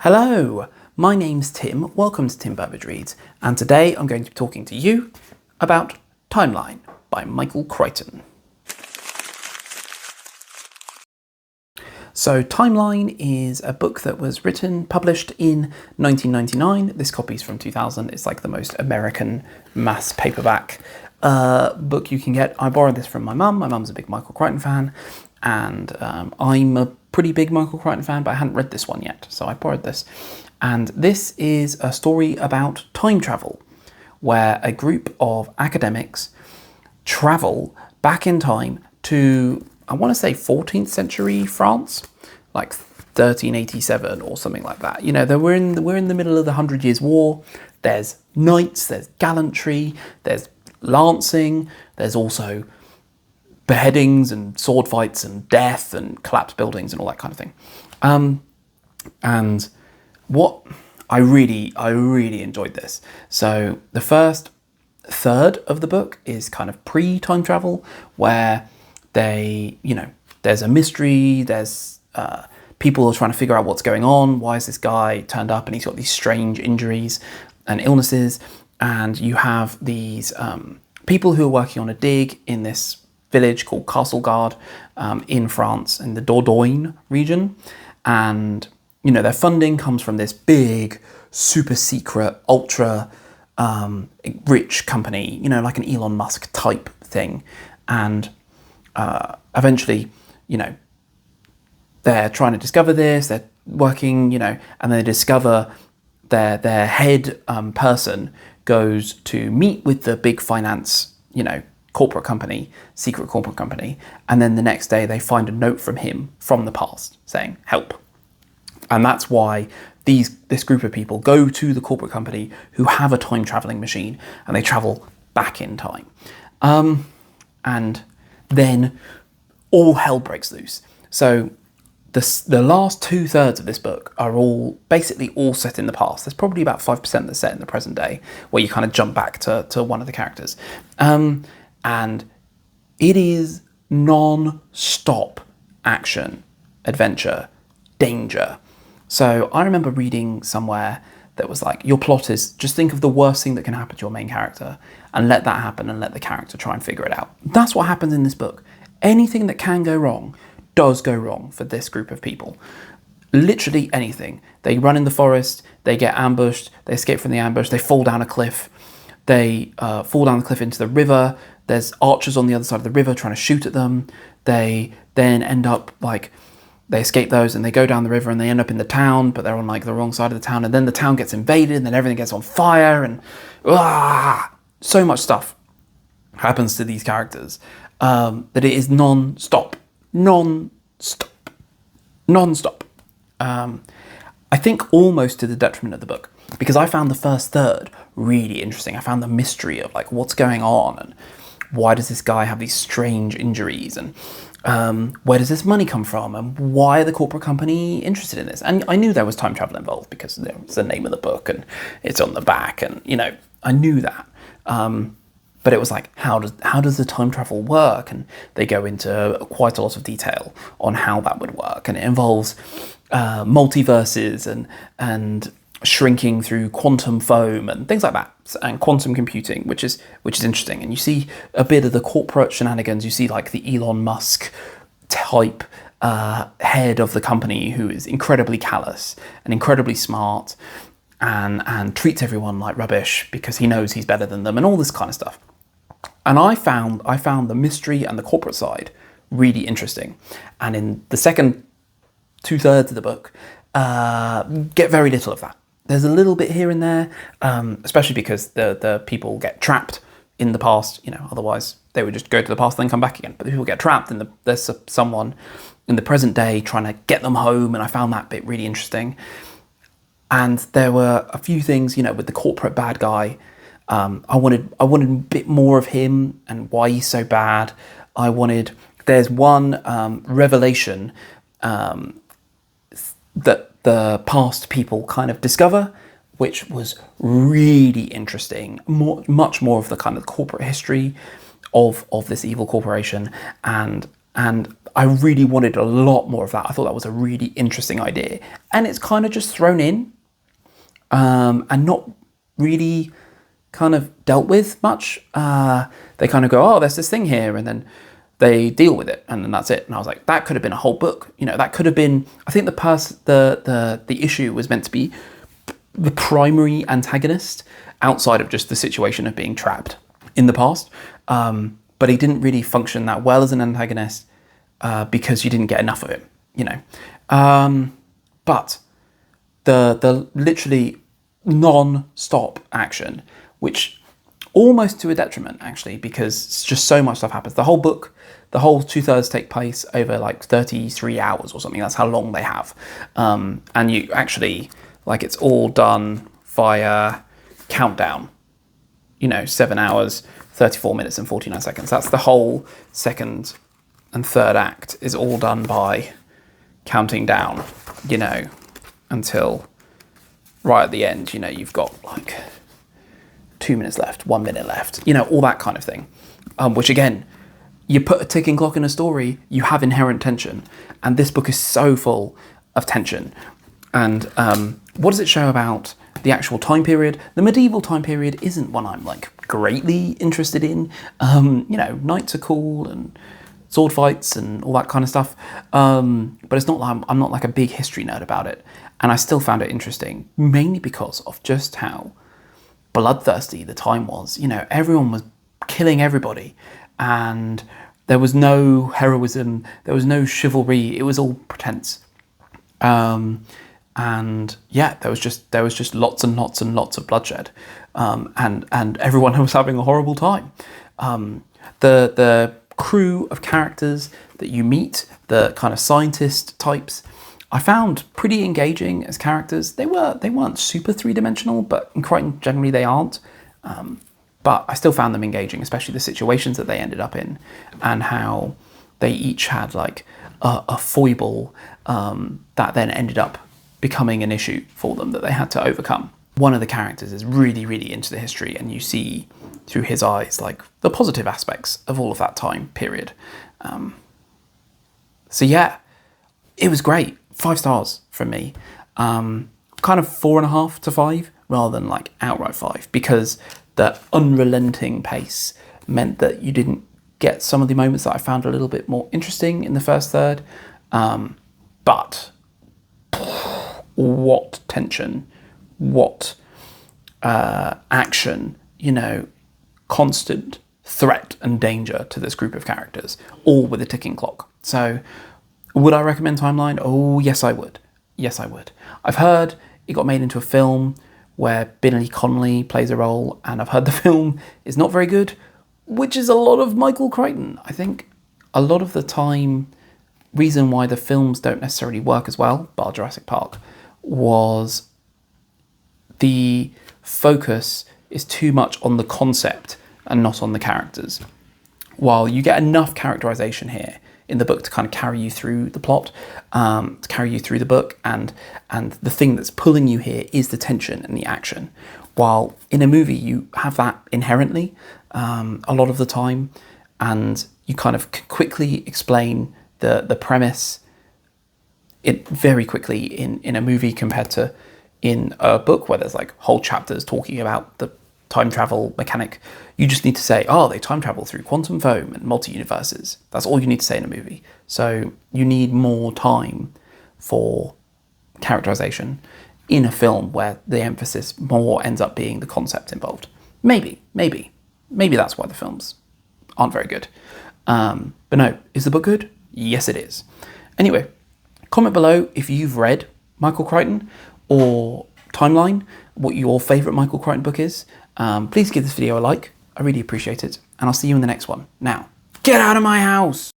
Hello, my name's Tim, welcome to Tim Burbage Reads, and today I'm going to be talking to you about Timeline by Michael Crichton. So Timeline is a book that was published in 1999. This copy's from 2000. It's like the most American mass paperback book you can get. I borrowed this from my mum. My mum's a big Michael Crichton fan, and I'm a pretty big Michael Crichton fan, but I hadn't read this one yet, so I borrowed this. And this is a story about time travel, where a group of academics travel back in time to, I want to say 14th century France, like 1387 or something like that. You know, we're in the middle of the 100 Years' War. There's knights, there's gallantry, there's lancing, there's also beheadings and sword fights and death and collapsed buildings and all that kind of thing. And what I really enjoyed this. So the first third of the book is kind of pre-time travel, where there's a mystery, there's people are trying to figure out what's going on. Why is this guy turned up and he's got these strange injuries and illnesses? And you have these people who are working on a dig in this village called Castlegarde in France, in the Dordogne region. And, you know, their funding comes from this big, super secret, ultra rich company, you know, like an Elon Musk type thing. And eventually, you know, they're trying to discover this, they're working, you know, and they discover their head person goes to meet with the big finance, you know, secret corporate company, and then the next day they find a note from him from the past saying, help. And that's why this group of people go to the corporate company who have a time traveling machine, and they travel back in time. And then all hell breaks loose. So the last 2/3 of this book are basically all set in the past. There's probably about 5% that's set in the present day, where you kind of jump back to one of the characters. And it is non-stop action, adventure, danger. So I remember reading somewhere that was like, your plot is just think of the worst thing that can happen to your main character and let that happen and let the character try and figure it out. That's what happens in this book. Anything that can go wrong does go wrong for this group of people. Literally anything. They run in the forest, they get ambushed, they escape from the ambush, they fall down a cliff, they fall down the cliff into the river. There's archers on the other side of the river trying to shoot at them. They then end up they escape those and they go down the river and they end up in the town, but they're on like the wrong side of the town. And then the town gets invaded and then everything gets on fire and so much stuff happens to these characters that it is non-stop. I think almost to the detriment of the book, because I found the first third really interesting. I found the mystery of like what's going on and why does this guy have these strange injuries, and where does this money come from, and why are the corporate company interested in this? And I knew there was time travel involved because it's the name of the book and it's on the back, and you know, I knew that. But it was like, how does the time travel work? And they go into quite a lot of detail on how that would work, and it involves multiverses and shrinking through quantum foam and things like that, and quantum computing, which is interesting. And you see a bit of the corporate shenanigans. You see like the Elon Musk type head of the company who is incredibly callous and incredibly smart and treats everyone like rubbish because he knows he's better than them and all this kind of stuff. And I found the mystery and the corporate side really interesting. And in the second 2/3 of the book, get very little of that. There's a little bit here and there, especially because the people get trapped in the past. You know, otherwise they would just go to the past and then come back again. But the people get trapped, and there's someone in the present day trying to get them home, and I found that bit really interesting. And there were a few things, you know, with the corporate bad guy. I wanted a bit more of him and why he's so bad. There's one revelation that the past people kind of discover, which was really interesting. Much more of the kind of corporate history of this evil corporation, and And I really wanted a lot more of that. I thought that was a really interesting idea. And it's kind of just thrown in and not really kind of dealt with much. They kind of go, oh, there's this thing here, and then they deal with it, and then that's it. And I was like, that could have been a whole book. You know, that could have been. I think the issue was meant to be the primary antagonist outside of just the situation of being trapped in the past. But he didn't really function that well as an antagonist because you didn't get enough of him. You know, but the literally non-stop action, which almost to a detriment actually, because just so much stuff happens. The whole book, the whole 2/3 take place over like 33 hours or something. That's how long they have. And you actually, like, it's all done via countdown, you know, 7 hours, 34 minutes and 49 seconds. That's the whole second and third act is all done by counting down, you know, until right at the end, you know, you've got like 2 minutes left, 1 minute left, you know, all that kind of thing. Which again, you put a ticking clock in a story, you have inherent tension. And this book is so full of tension. And what does it show about the actual time period? The medieval time period isn't one I'm like greatly interested in. You know, knights are cool and sword fights and all that kind of stuff. But it's not like I'm not like a big history nerd about it. And I still found it interesting, mainly because of just how bloodthirsty the time was. You know, everyone was killing everybody, and there was no heroism, there was no chivalry. It was all pretense. And yeah, there was just lots and lots and lots of bloodshed, and everyone was having a horrible time. The crew of characters that you meet, the kind of scientist types, I found pretty engaging as characters. They weren't super three-dimensional, but in Crichton generally they aren't. But I still found them engaging, especially the situations that they ended up in, and how they each had like a foible that then ended up becoming an issue for them that they had to overcome. One of the characters is really, really into the history, and you see through his eyes like the positive aspects of all of that time period. So yeah, it was great. 5 stars from me. Kind of 4.5 to 5 rather than like outright 5, because the unrelenting pace meant that you didn't get some of the moments that I found a little bit more interesting in the first third. But what tension, what action, you know, constant threat and danger to this group of characters, all with a ticking clock. So would I recommend Timeline? Oh, yes, I would. Yes, I would. I've heard it got made into a film where Billy Connolly plays a role, and I've heard the film is not very good, which is a lot of Michael Crichton. I think a lot of the time, reason why the films don't necessarily work as well, bar Jurassic Park, was the focus is too much on the concept and not on the characters. While you get enough characterization here in the book to kind of carry you through the plot, to carry you through the book, and the thing that's pulling you here is the tension and the action. While in a movie you have that inherently a lot of the time, and you kind of quickly explain the premise it very quickly in a movie compared to in a book where there's like whole chapters talking about the time travel mechanic. You just need to say, oh, they time travel through quantum foam and multi-universes. That's all you need to say in a movie. So you need more time for characterization in a film where the emphasis more ends up being the concept involved. Maybe that's why the films aren't very good. But no, is the book good? Yes, it is. Anyway, comment below if you've read Michael Crichton or Timeline, what your favourite Michael Crichton book is. Please give this video a like. I really appreciate it. And I'll see you in the next one. Now, get out of my house!